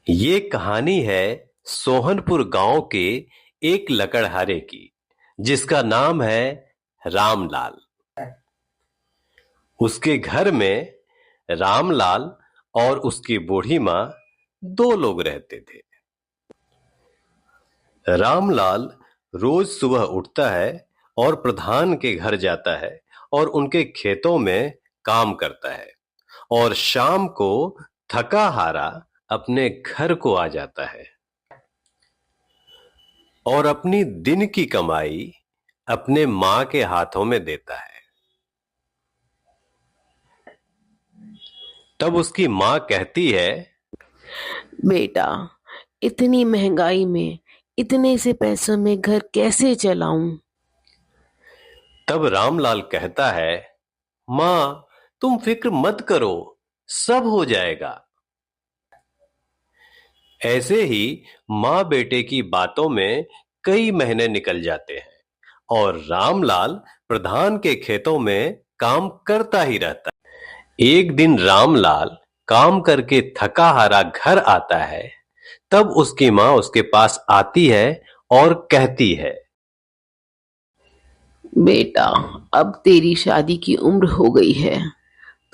ये कहानी है सोहनपुर गांव के एक लकड़हारे की, जिसका नाम है रामलाल। उसके घर में रामलाल और उसकी बूढ़ी माँ दो लोग रहते थे। रामलाल रोज सुबह उठता है और प्रधान के घर जाता है और उनके खेतों में काम करता है, और शाम को थका हारा अपने घर को आ जाता है और अपनी दिन की कमाई अपने माँ के हाथों में देता है। तब उसकी माँ कहती है, बेटा, इतनी महंगाई में इतने से पैसों में घर कैसे चलाऊं? तब रामलाल कहता है, माँ तुम फिक्र मत करो, सब हो जाएगा। ऐसे ही माँ बेटे की बातों में कई महीने निकल जाते हैं और रामलाल प्रधान के खेतों में काम करता ही रहता है। एक दिन रामलाल काम करके थका हारा घर आता है। तब उसकी माँ उसके पास आती है और कहती है, बेटा, अब तेरी शादी की उम्र हो गई है,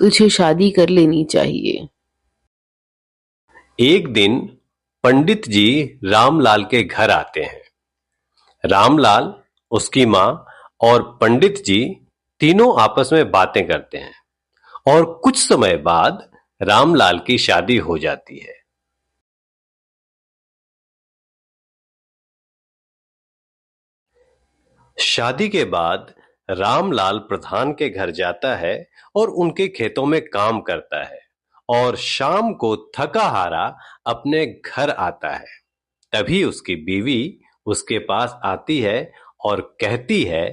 तुझे शादी कर लेनी चाहिए। एक दिन पंडित जी रामलाल के घर आते हैं। रामलाल, उसकी माँ और पंडित जी तीनों आपस में बातें करते हैं और कुछ समय बाद रामलाल की शादी हो जाती है। शादी के बाद रामलाल प्रधान के घर जाता है और उनके खेतों में काम करता है, और शाम को थका हारा अपने घर आता है। तभी उसकी बीवी उसके पास आती है और कहती है,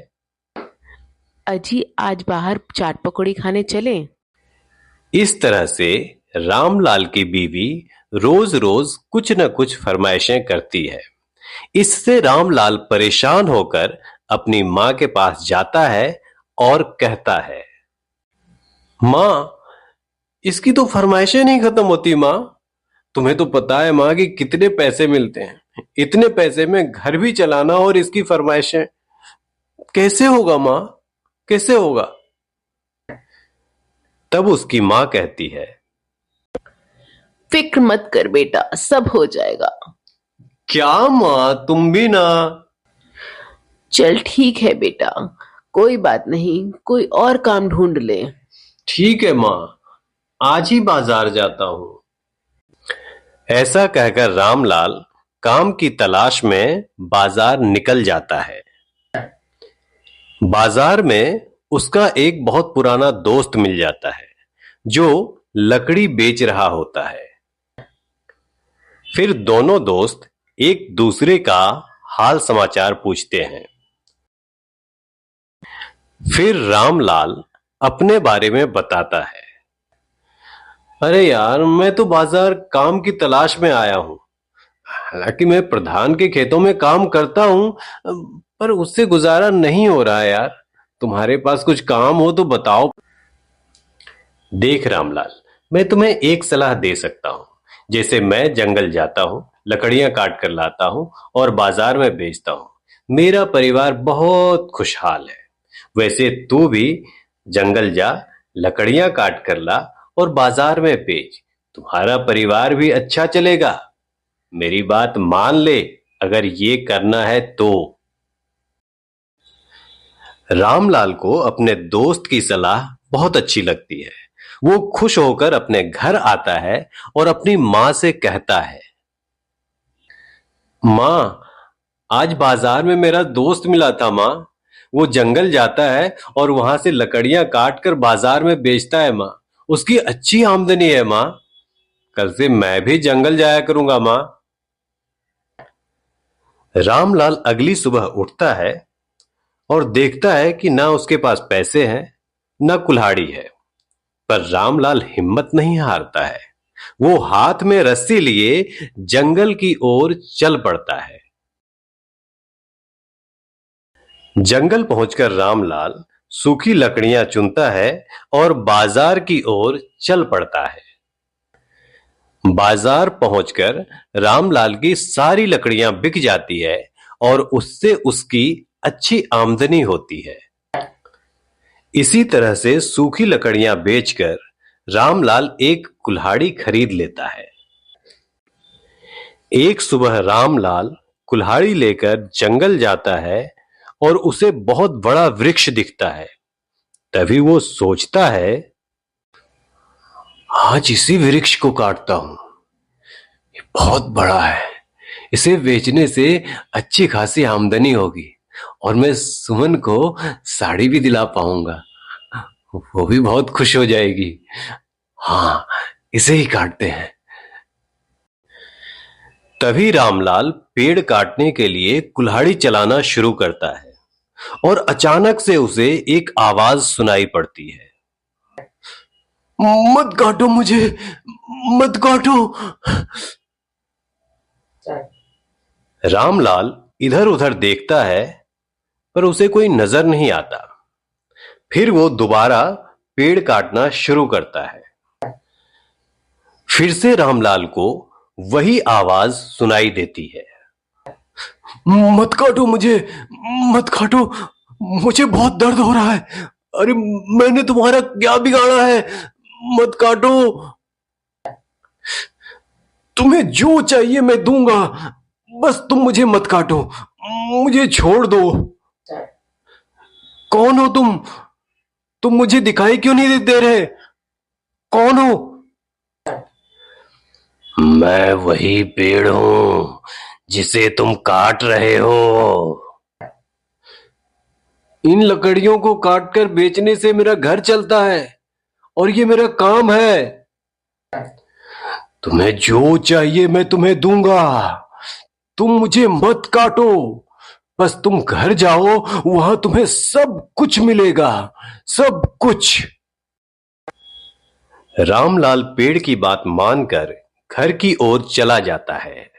अजी, आज बाहर चाट पकौड़ी खाने चलें? इस तरह से रामलाल की बीवी रोज रोज कुछ न कुछ फरमाइशें करती है। इससे रामलाल परेशान होकर अपनी माँ के पास जाता है और कहता है, माँ, इसकी तो फरमाइशें नहीं खत्म होती माँ। तुम्हें तो पता है माँ कि कितने पैसे मिलते हैं, इतने पैसे में घर भी चलाना और इसकी फरमाइशें कैसे होगा माँ, कैसे होगा। तब उसकी माँ कहती है, फिक्र मत कर बेटा, सब हो जाएगा। क्या माँ, तुम भी ना। चल ठीक है बेटा, कोई बात नहीं, कोई और काम ढूंढ ले। ठीक है माँ, आज ही बाजार जाता हूं। ऐसा कहकर रामलाल काम की तलाश में बाजार निकल जाता है। बाजार में उसका एक बहुत पुराना दोस्त मिल जाता है जो लकड़ी बेच रहा होता है। फिर दोनों दोस्त एक दूसरे का हाल समाचार पूछते हैं। फिर रामलाल अपने बारे में बताता है, अरे यार, मैं तो बाजार काम की तलाश में आया हूं। हालांकि मैं प्रधान के खेतों में काम करता हूं, पर उससे गुजारा नहीं हो रहा है यार। तुम्हारे पास कुछ काम हो तो बताओ। देख रामलाल, मैं तुम्हें एक सलाह दे सकता हूं। जैसे मैं जंगल जाता हूं, लकड़ियां काट कर लाता हूं और बाजार में बेचता हूं। मेरा परिवार बहुत खुशहाल है। वैसे तू भी जंगल जा, लकड़ियां काट कर ला और बाजार में बेच। तुम्हारा परिवार भी अच्छा चलेगा। मेरी बात मान ले, अगर ये करना है तो। रामलाल को अपने दोस्त की सलाह बहुत अच्छी लगती है। वो खुश होकर अपने घर आता है और अपनी माँ से कहता है, माँ, आज बाजार में मेरा दोस्त मिला था माँ। वो जंगल जाता है और वहां से लकड़ियां काट कर बाजार में बेचता है माँ। उसकी अच्छी आमदनी है माँ। कल से मैं भी जंगल जाया करूंगा माँ। रामलाल अगली सुबह उठता है और देखता है कि ना उसके पास पैसे हैं, ना कुल्हाड़ी है। पर रामलाल हिम्मत नहीं हारता है। वो हाथ में रस्सी लिए जंगल की ओर चल पड़ता है। जंगल पहुंचकर रामलाल सूखी लकड़ियां चुनता है और बाजार की ओर चल पड़ता है। बाजार पहुंचकर रामलाल की सारी लकड़ियां बिक जाती है और उससे उसकी अच्छी आमदनी होती है। इसी तरह से सूखी लकड़ियां बेचकर रामलाल एक कुल्हाड़ी खरीद लेता है। एक सुबह रामलाल कुल्हाड़ी लेकर जंगल जाता है और उसे बहुत बड़ा वृक्ष दिखता है। तभी वो सोचता है, आज इसी वृक्ष को काटता हूं, ये बहुत बड़ा है, इसे बेचने से अच्छी खासी आमदनी होगी और मैं सुमन को साड़ी भी दिला पाऊंगा, वो भी बहुत खुश हो जाएगी। हाँ, इसे ही काटते हैं। तभी रामलाल पेड़ काटने के लिए कुल्हाड़ी चलाना शुरू करता है और अचानक से उसे एक आवाज सुनाई पड़ती है, मत काटो मुझे, मत काटो। रामलाल इधर उधर देखता है पर उसे कोई नजर नहीं आता। फिर वो दोबारा पेड़ काटना शुरू करता है। फिर से रामलाल को वही आवाज सुनाई देती है, मत काटो मुझे, मत काटो, मुझे बहुत दर्द हो रहा है। अरे मैंने तुम्हारा क्या बिगाड़ा है, मत काटो। तुम्हें जो चाहिए मैं दूंगा, बस तुम मुझे मत काटो, मुझे छोड़ दो। कौन हो तुम मुझे दिखाई क्यों नहीं दे रहे? कौन हो? मैं वही पेड़ हूं जिसे तुम काट रहे हो। इन लकड़ियों को काटकर बेचने से मेरा घर चलता है और ये मेरा काम है। तुम्हें जो चाहिए मैं तुम्हें दूंगा, तुम मुझे मत काटो, बस तुम घर जाओ, वहां तुम्हें सब कुछ मिलेगा, सब कुछ। रामलाल पेड़ की बात मानकर घर की ओर चला जाता है।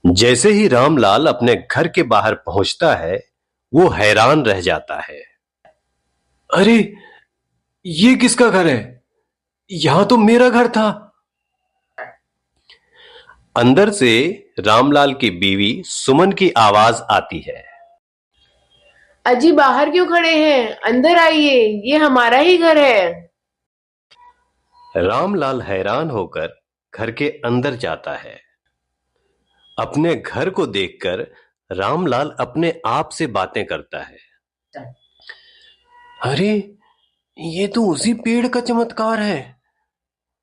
जैसे ही रामलाल अपने घर के बाहर पहुंचता है, वो हैरान रह जाता है। अरे ये किसका घर है? यहां तो मेरा घर था। अंदर से रामलाल की बीवी सुमन की आवाज आती है, अजी बाहर क्यों खड़े हैं, अंदर आइए, ये हमारा ही घर है। रामलाल हैरान होकर घर के अंदर जाता है। अपने घर को देखकर रामलाल अपने आप से बातें करता है, अरे ये तो उसी पेड़ का चमत्कार है,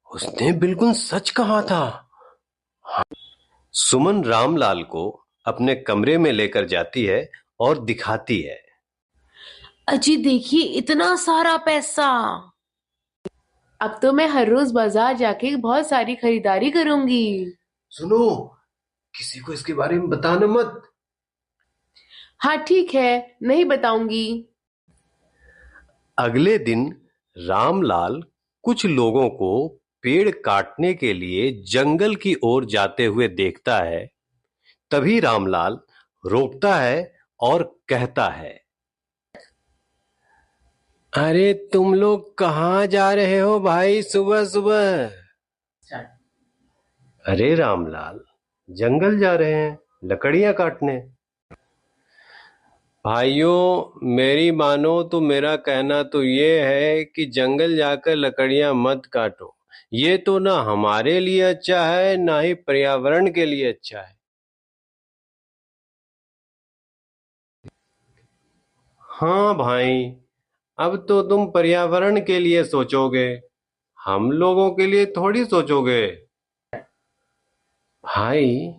उसने बिल्कुल सच कहा था। सुमन रामलाल को अपने कमरे में लेकर जाती है और दिखाती है, अजी देखिए इतना सारा पैसा, अब तो मैं हर रोज बाजार जाके बहुत सारी खरीदारी करूंगी। सुनो, किसी को इसके बारे में बताना मत। हाँ ठीक है, नहीं बताऊंगी। अगले दिन रामलाल कुछ लोगों को पेड़ काटने के लिए जंगल की ओर जाते हुए देखता है। तभी रामलाल रोकता है और कहता है, अरे तुम लोग कहाँ जा रहे हो भाई सुबह सुबह? अरे रामलाल, जंगल जा रहे हैं लकड़ियां काटने। भाइयों मेरी मानो तो मेरा कहना तो ये है कि जंगल जाकर लकड़ियां मत काटो, ये तो ना हमारे लिए अच्छा है ना ही पर्यावरण के लिए अच्छा है। हाँ भाई, अब तो तुम पर्यावरण के लिए सोचोगे, हम लोगों के लिए थोड़ी सोचोगे। भाई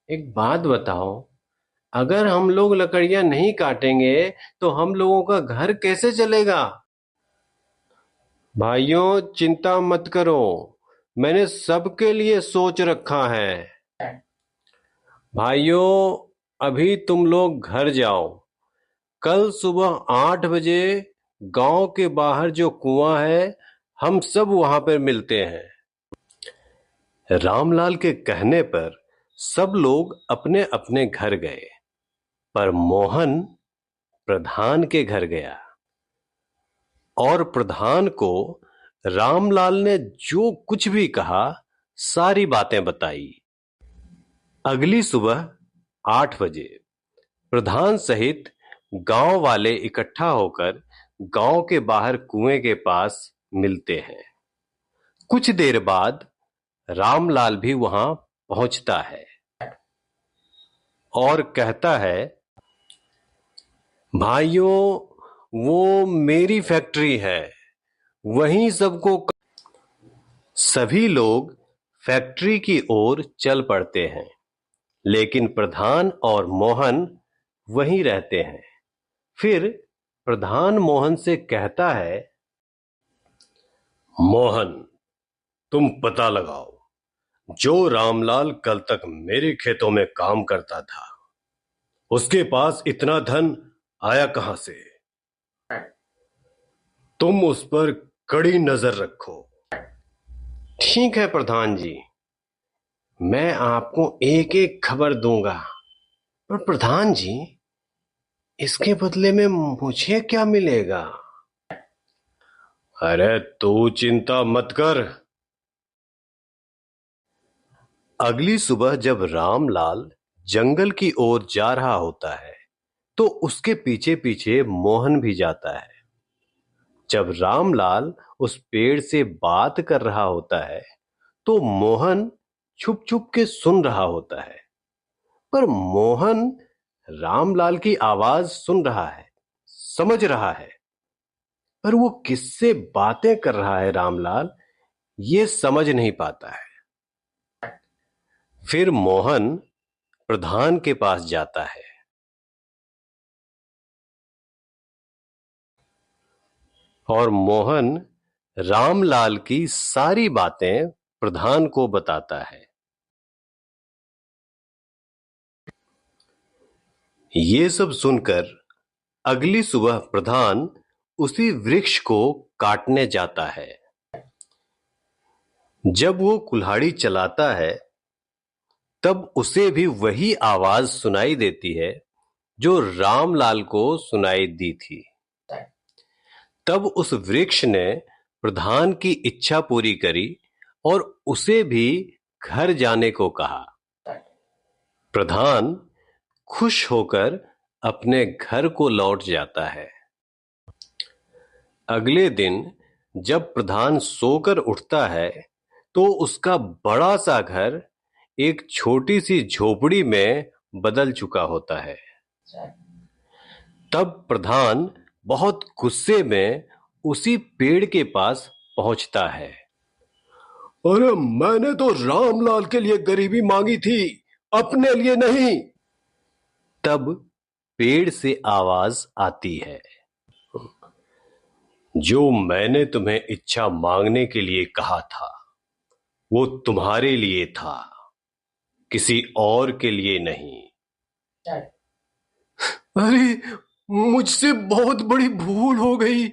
एक बात बताओ, अगर हम लोग लकड़ियां नहीं काटेंगे तो हम लोगों का घर कैसे चलेगा? भाइयों चिंता मत करो, मैंने सबके लिए सोच रखा है। भाइयों अभी तुम लोग घर जाओ, कल सुबह 8 बजे गांव के बाहर जो कुआं है, हम सब वहां पर मिलते हैं। रामलाल के कहने पर सब लोग अपने अपने घर गए, पर मोहन प्रधान के घर गया और प्रधान को रामलाल ने जो कुछ भी कहा सारी बातें बताई। अगली सुबह 8 बजे प्रधान सहित गांव वाले इकट्ठा होकर गांव के बाहर कुएं के पास मिलते हैं। कुछ देर बाद रामलाल भी वहां पहुंचता है और कहता है, भाइयों, वो मेरी फैक्ट्री है, वहीं सबको। सभी लोग फैक्ट्री की ओर चल पड़ते हैं, लेकिन प्रधान और मोहन वहीं रहते हैं। फिर प्रधान मोहन से कहता है, मोहन, तुम पता लगाओ, जो रामलाल कल तक मेरे खेतों में काम करता था, उसके पास इतना धन आया कहां से? तुम उस पर कड़ी नजर रखो। ठीक है प्रधान जी, मैं आपको एक एक खबर दूंगा। पर प्रधान जी, इसके बदले में मुझे क्या मिलेगा? अरे तू चिंता मत कर। अगली सुबह जब रामलाल जंगल की ओर जा रहा होता है तो उसके पीछे पीछे मोहन भी जाता है। जब रामलाल उस पेड़ से बात कर रहा होता है तो मोहन छुप छुप के सुन रहा होता है। पर मोहन रामलाल की आवाज सुन रहा है, समझ रहा है, पर वो किससे बातें कर रहा है रामलाल ये समझ नहीं पाता है। फिर मोहन प्रधान के पास जाता है और मोहन रामलाल की सारी बातें प्रधान को बताता है। ये सब सुनकर अगली सुबह प्रधान उसी वृक्ष को काटने जाता है। जब वो कुल्हाड़ी चलाता है तब उसे भी वही आवाज सुनाई देती है जो रामलाल को सुनाई दी थी। तब उस वृक्ष ने प्रधान की इच्छा पूरी करी और उसे भी घर जाने को कहा। प्रधान खुश होकर अपने घर को लौट जाता है। अगले दिन जब प्रधान सोकर उठता है तो उसका बड़ा सा घर एक छोटी सी झोपड़ी में बदल चुका होता है। तब प्रधान बहुत गुस्से में उसी पेड़ के पास पहुंचता है। अरे मैंने तो रामलाल के लिए गरीबी मांगी थी, अपने लिए नहीं। तब पेड़ से आवाज आती है, जो मैंने तुम्हें इच्छा मांगने के लिए कहा था वो तुम्हारे लिए था, किसी और के लिए नहीं। अरे मुझसे बहुत बड़ी भूल हो गई,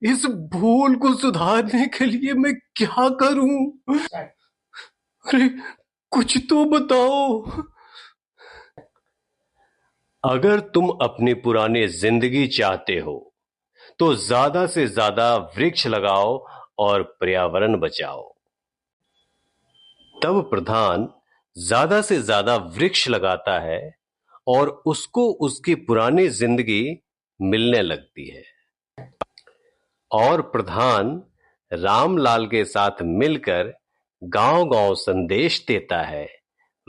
इस भूल को सुधारने के लिए मैं क्या करूं? अरे कुछ तो बताओ। अगर तुम अपनी पुरानी जिंदगी चाहते हो तो ज्यादा से ज्यादा वृक्ष लगाओ और पर्यावरण बचाओ। तब प्रधान ज्यादा से ज्यादा वृक्ष लगाता है और उसको उसकी पुरानी जिंदगी मिलने लगती है। और प्रधान रामलाल के साथ मिलकर गांव-गांव संदेश देता है,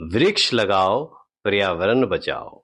वृक्ष लगाओ, पर्यावरण बचाओ।